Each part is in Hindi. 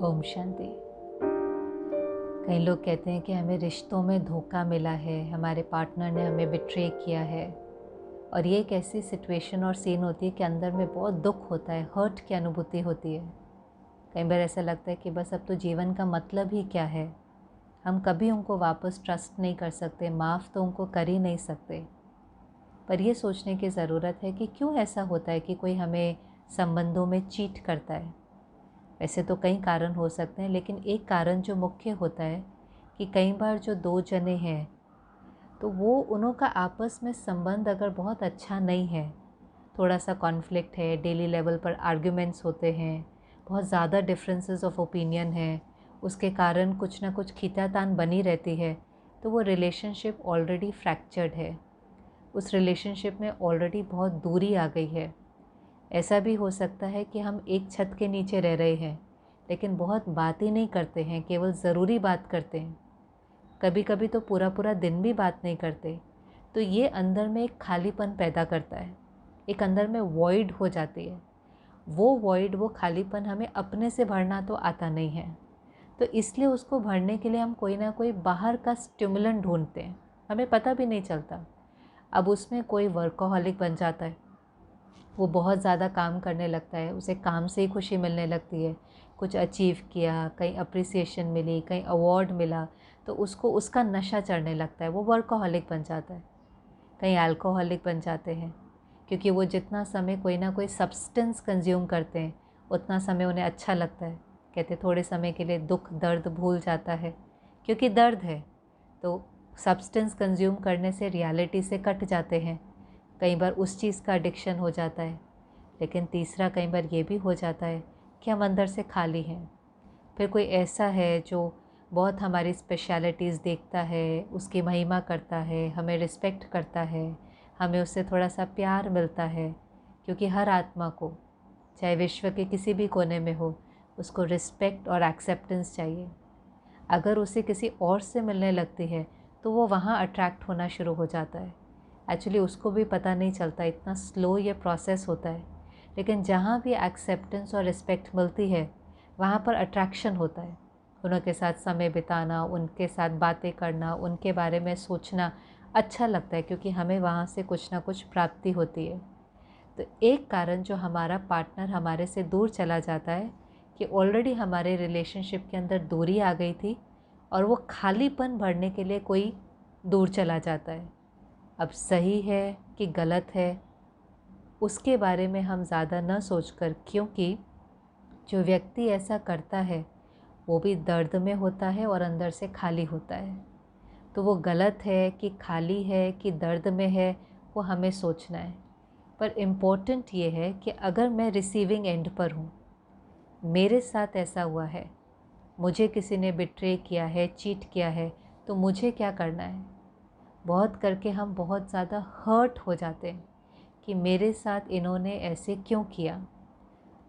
ओम शांति। कई लोग कहते हैं कि हमें रिश्तों में धोखा मिला है, हमारे पार्टनर ने हमें बिट्रे किया है। और ये एक ऐसी सिचुएशन और सीन होती है कि अंदर में बहुत दुख होता है, हर्ट की अनुभूति होती है। कई बार ऐसा लगता है कि बस अब तो जीवन का मतलब ही क्या है। हम कभी उनको वापस ट्रस्ट नहीं कर सकते, माफ़ तो उनको कर ही नहीं सकते। पर ये सोचने की ज़रूरत है कि क्यों ऐसा होता है कि कोई हमें संबंधों में चीट करता है। वैसे तो कई कारण हो सकते हैं, लेकिन एक कारण जो मुख्य होता है कि कई बार जो दो जने हैं तो वो उन्हों का आपस में संबंध अगर बहुत अच्छा नहीं है, थोड़ा सा कॉन्फ्लिक्ट है, डेली लेवल पर आर्ग्यूमेंट्स होते हैं, बहुत ज़्यादा डिफरेंसेस ऑफ ओपिनियन है, उसके कारण कुछ ना कुछ खींचातान बनी रहती है, तो वो रिलेशनशिप ऑलरेडी फ्रैक्चर्ड है। उस रिलेशनशिप में ऑलरेडी बहुत दूरी आ गई है। ऐसा भी हो सकता है कि हम एक छत के नीचे रह रहे हैं, लेकिन बहुत बात ही नहीं करते हैं, केवल ज़रूरी बात करते हैं। कभी कभी तो पूरा पूरा दिन भी बात नहीं करते। तो ये अंदर में एक खालीपन पैदा करता है, एक अंदर में वॉइड हो जाती है। वो वॉइड, वो खालीपन हमें अपने से भरना तो आता नहीं है, तो इसलिए उसको भरने के लिए हम कोई ना कोई बाहर का स्टिमुलेंट ढूंढते हैं, हमें पता भी नहीं चलता। अब उसमें कोई वर्कोहॉलिक बन जाता है, वो बहुत ज़्यादा काम करने लगता है, उसे काम से ही खुशी मिलने लगती है। कुछ अचीव किया, कहीं अप्रिसिएशन मिली, कहीं अवार्ड मिला, तो उसको उसका नशा चढ़ने लगता है, वो वर्कोहॉलिक बन जाता है। कहीं अल्कोहलिक बन जाते हैं, क्योंकि वो जितना समय कोई ना कोई सब्सटेंस कंज्यूम करते हैं उतना समय उन्हें अच्छा लगता है। कहते थोड़े समय के लिए दुख दर्द भूल जाता है, क्योंकि दर्द है तो सब्सटेंस कंज्यूम करने से रियलिटी से कट जाते हैं। कई बार उस चीज़ का एडिक्शन हो जाता है। लेकिन तीसरा कई बार ये भी हो जाता है कि हम अंदर से खाली हैं। फिर कोई ऐसा है जो बहुत हमारी स्पेशलिटीज़ देखता है, उसकी महिमा करता है, हमें रिस्पेक्ट करता है, हमें उससे थोड़ा सा प्यार मिलता है, क्योंकि हर आत्मा को, चाहे विश्व के किसी भी कोने में हो, उसको रिस्पेक्ट और एक्सेप्टेंस चाहिए। अगर उसे किसी और से मिलने लगती है तो वो वहाँ अट्रैक्ट होना शुरू हो जाता है। एक्चुअली उसको भी पता नहीं चलता, इतना स्लो ये प्रोसेस होता है। लेकिन जहाँ भी एक्सेप्टेंस और रिस्पेक्ट मिलती है वहाँ पर अट्रैक्शन होता है। उनके साथ समय बिताना, उनके साथ बातें करना, उनके बारे में सोचना अच्छा लगता है, क्योंकि हमें वहाँ से कुछ ना कुछ प्राप्ति होती है। तो एक कारण जो हमारा पार्टनर हमारे से दूर चला जाता है कि ऑलरेडी हमारे रिलेशनशिप के अंदर दूरी आ गई थी और वो खालीपन भरने के लिए कोई दूर चला जाता है। अब सही है कि गलत है उसके बारे में हम ज़्यादा न सोचकर, क्योंकि जो व्यक्ति ऐसा करता है वो भी दर्द में होता है और अंदर से खाली होता है। तो वो गलत है कि खाली है कि दर्द में है, वो हमें सोचना है। पर इम्पोर्टेंट ये है कि अगर मैं रिसीविंग एंड पर हूँ, मेरे साथ ऐसा हुआ है, मुझे किसी ने बिट्रे किया है, चीट किया है, तो मुझे क्या करना है। बहुत करके हम बहुत ज़्यादा हर्ट हो जाते हैं कि मेरे साथ इन्होंने ऐसे क्यों किया।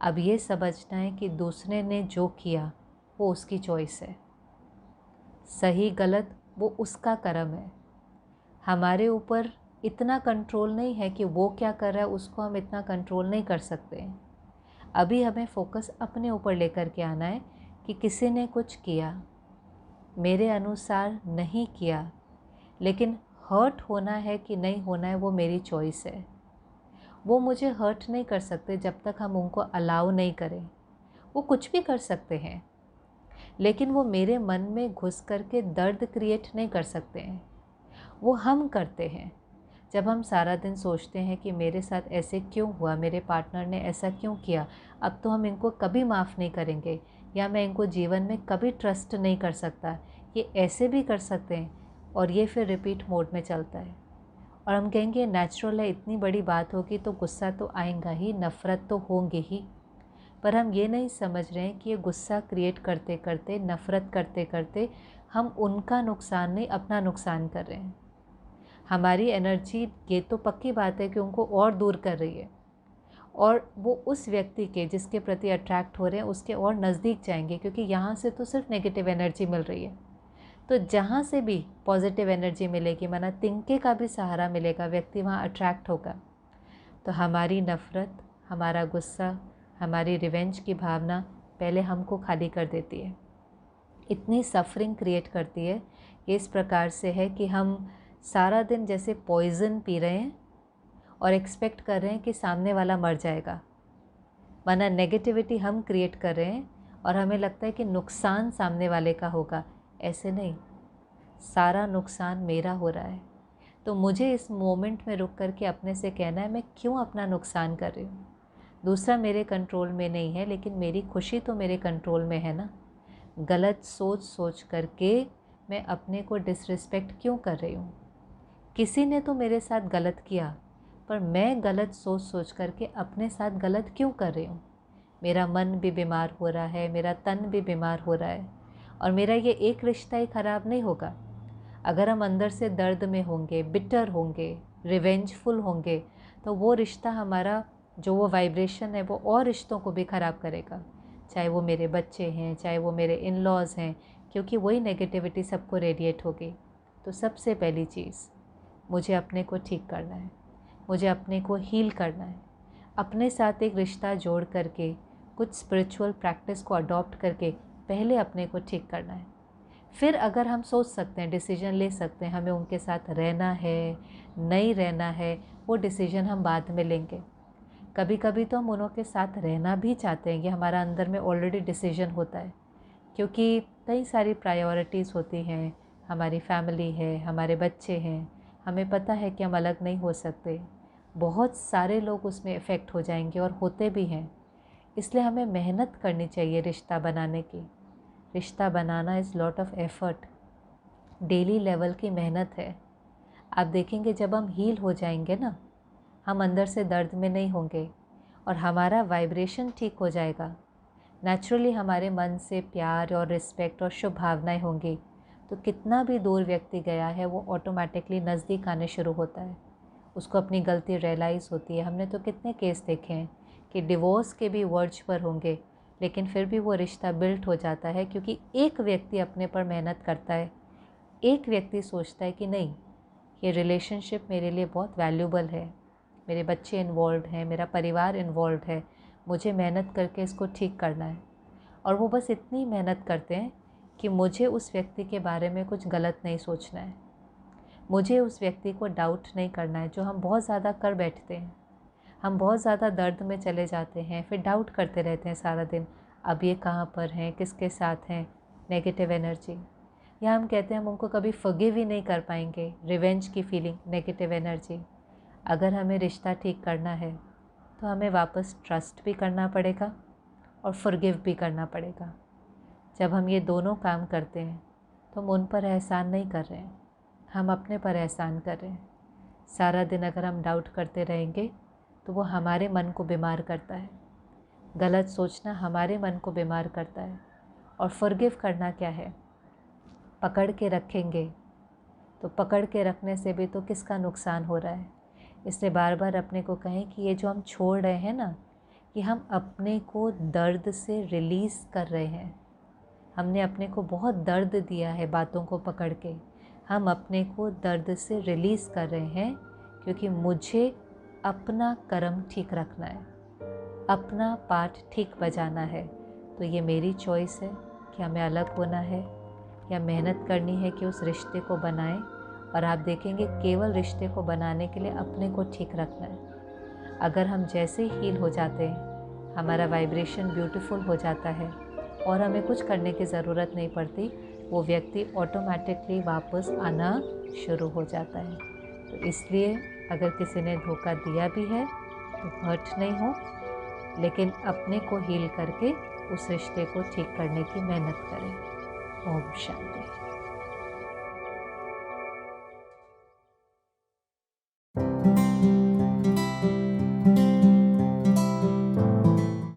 अब ये समझना है कि दूसरे ने जो किया वो उसकी चॉइस है, सही गलत वो उसका कर्म है। हमारे ऊपर इतना कंट्रोल नहीं है कि वो क्या कर रहा है, उसको हम इतना कंट्रोल नहीं कर सकते हैं। अभी हमें फोकस अपने ऊपर लेकर के आना है कि किसी ने कुछ किया, मेरे अनुसार नहीं किया, लेकिन हर्ट होना है कि नहीं होना है वो मेरी चॉइस है। वो मुझे हर्ट नहीं कर सकते जब तक हम उनको अलाउ नहीं करें। वो कुछ भी कर सकते हैं, लेकिन वो मेरे मन में घुस करके दर्द क्रिएट नहीं कर सकते हैं। वो हम करते हैं। जब हम सारा दिन सोचते हैं कि मेरे साथ ऐसे क्यों हुआ, मेरे पार्टनर ने ऐसा क्यों किया, अब तो हम इनको कभी माफ़ नहीं करेंगे, या मैं इनको जीवन में कभी ट्रस्ट नहीं कर सकता, ये ऐसे भी कर सकते हैं, और ये फिर रिपीट मोड में चलता है। और हम कहेंगे नेचुरल है, इतनी बड़ी बात होगी तो गुस्सा तो आएगा ही, नफ़रत तो होंगे ही। पर हम ये नहीं समझ रहे हैं कि ये गुस्सा क्रिएट करते करते, नफ़रत करते करते हम उनका नुकसान नहीं अपना नुकसान कर रहे हैं। हमारी एनर्जी, ये तो पक्की बात है कि उनको और दूर कर रही है, और वो उस व्यक्ति के जिसके प्रति अट्रैक्ट हो रहे हैं उसके और नज़दीक जाएंगे, क्योंकि यहाँ से तो सिर्फ नेगेटिव एनर्जी मिल रही है। तो जहाँ से भी पॉजिटिव एनर्जी मिलेगी, माना तिनके का भी सहारा मिलेगा, व्यक्ति वहाँ अट्रैक्ट होगा। तो हमारी नफ़रत, हमारा गुस्सा, हमारी रिवेंज की भावना पहले हमको खाली कर देती है, इतनी सफरिंग क्रिएट करती है। ये इस प्रकार से है कि हम सारा दिन जैसे पॉइज़न पी रहे हैं और एक्सपेक्ट कर रहे हैं कि सामने वाला मर जाएगा। वरना नेगेटिविटी हम क्रिएट कर रहे हैं और हमें लगता है कि नुकसान सामने वाले का होगा। ऐसे नहीं, सारा नुकसान मेरा हो रहा है। तो मुझे इस मोमेंट में रुक कर के अपने से कहना है, मैं क्यों अपना नुकसान कर रही हूँ। दूसरा मेरे कंट्रोल में नहीं है, लेकिन मेरी खुशी तो मेरे कंट्रोल में है ना। गलत सोच सोच करके मैं अपने को डिसरिस्पेक्ट क्यों कर रही हूँ। किसी ने तो मेरे साथ गलत किया, पर मैं गलत सोच सोच करके अपने साथ गलत क्यों कर रही हूँ। मेरा मन भी बीमार हो रहा है, मेरा तन भी बीमार हो रहा है, और मेरा ये एक रिश्ता ही ख़राब नहीं होगा। अगर हम अंदर से दर्द में होंगे, बिटर होंगे, रिवेंजफुल होंगे, तो वो रिश्ता हमारा जो वो वाइब्रेशन है वो और रिश्तों को भी ख़राब करेगा। चाहे वो मेरे बच्चे हैं, चाहे वो मेरे इन लॉज़ हैं, क्योंकि वही नेगेटिविटी सबको रेडिएट होगी। तो सबसे पहली चीज़, मुझे अपने को ठीक करना है, मुझे अपने को हील करना है। अपने साथ एक रिश्ता जोड़ करके, कुछ स्पिरिचुअल प्रैक्टिस को अडॉप्ट करके पहले अपने को ठीक करना है। फिर अगर हम सोच सकते हैं, डिसीजन ले सकते हैं, हमें उनके साथ रहना है, नहीं रहना है, वो डिसीजन हम बाद में लेंगे। कभी कभी तो हम उन्हों के साथ रहना भी चाहते हैं, ये हमारा अंदर में ऑलरेडी डिसीजन होता है, क्योंकि कई सारी प्रायोरिटीज़ होती हैं। हमारी फैमिली है, हमारे बच्चे हैं, हमें पता है कि हम अलग नहीं हो सकते। बहुत सारे लोग उसमें इफ़ेक्ट हो जाएंगे और होते भी हैं। इसलिए हमें मेहनत करनी चाहिए रिश्ता बनाने की। रिश्ता बनाना is lot of effort, daily level की मेहनत है। आप देखेंगे जब हम हील हो जाएंगे ना, हम अंदर से दर्द में नहीं होंगे और हमारा वाइब्रेशन ठीक हो जाएगा। नेचुरली हमारे मन से प्यार और रिस्पेक्ट और शुभ भावनाएं होंगी, तो कितना भी दूर व्यक्ति गया है वो ऑटोमेटिकली नज़दीक आने शुरू होता है। उसको अपनी गलती रियलाइज़ होती है। हमने तो कितने केस देखे हैं कि डिवोर्स के भी वर्ज पर होंगे, लेकिन फिर भी वो रिश्ता बिल्ट हो जाता है, क्योंकि एक व्यक्ति अपने पर मेहनत करता है। एक व्यक्ति सोचता है कि नहीं, ये रिलेशनशिप मेरे लिए बहुत वैल्यूबल है, मेरे बच्चे इन्वॉल्व हैं, मेरा परिवार इन्वॉल्व है, मुझे मेहनत करके इसको ठीक करना है। और वो बस इतनी मेहनत करते हैं कि मुझे उस व्यक्ति के बारे में कुछ गलत नहीं सोचना है, मुझे उस व्यक्ति को डाउट नहीं करना है, जो हम बहुत ज़्यादा कर बैठते हैं। हम बहुत ज़्यादा दर्द में चले जाते हैं, फिर डाउट करते रहते हैं सारा दिन, अब ये कहाँ पर हैं, किसके साथ हैं, नेगेटिव एनर्जी। या हम कहते हैं हम उनको कभी फॉरगिव ही नहीं कर पाएंगे, रिवेंज की फीलिंग, नेगेटिव एनर्जी। अगर हमें रिश्ता ठीक करना है तो हमें वापस ट्रस्ट भी करना पड़ेगा और फॉरगिव भी करना पड़ेगा। जब हम ये दोनों काम करते हैं तो हम उन पर एहसान नहीं कर रहे हैं, हम अपने पर एहसान कर रहे हैं। सारा दिन अगर हम डाउट करते रहेंगे तो वो हमारे मन को बीमार करता है। गलत सोचना हमारे मन को बीमार करता है। और फॉरगिव करना क्या है, पकड़ के रखेंगे तो पकड़ के रखने से भी तो किसका नुकसान हो रहा है। इसलिए बार बार अपने को कहें कि ये जो हम छोड़ रहे हैं ना, कि हम अपने को दर्द से रिलीज़ कर रहे हैं। हमने अपने को बहुत दर्द दिया है बातों को पकड़ के, हम अपने को दर्द से रिलीज़ कर रहे हैं, क्योंकि मुझे अपना कर्म ठीक रखना है, अपना पार्ट ठीक बजाना है। तो ये मेरी चॉइस है कि हमें अलग होना है या मेहनत करनी है कि उस रिश्ते को बनाएं। और आप देखेंगे केवल रिश्ते को बनाने के लिए अपने को ठीक रखना है। अगर हम जैसे ही हील हो जाते हैं, हमारा वाइब्रेशन ब्यूटीफुल हो जाता है और हमें कुछ करने की ज़रूरत नहीं पड़ती, वो व्यक्ति ऑटोमेटिकली वापस आना शुरू हो जाता है। तो इसलिए अगर किसी ने धोखा दिया भी है तो हर्ट नहीं हो, लेकिन अपने को हील करके उस रिश्ते को ठीक करने की मेहनत करें। ओम शांति।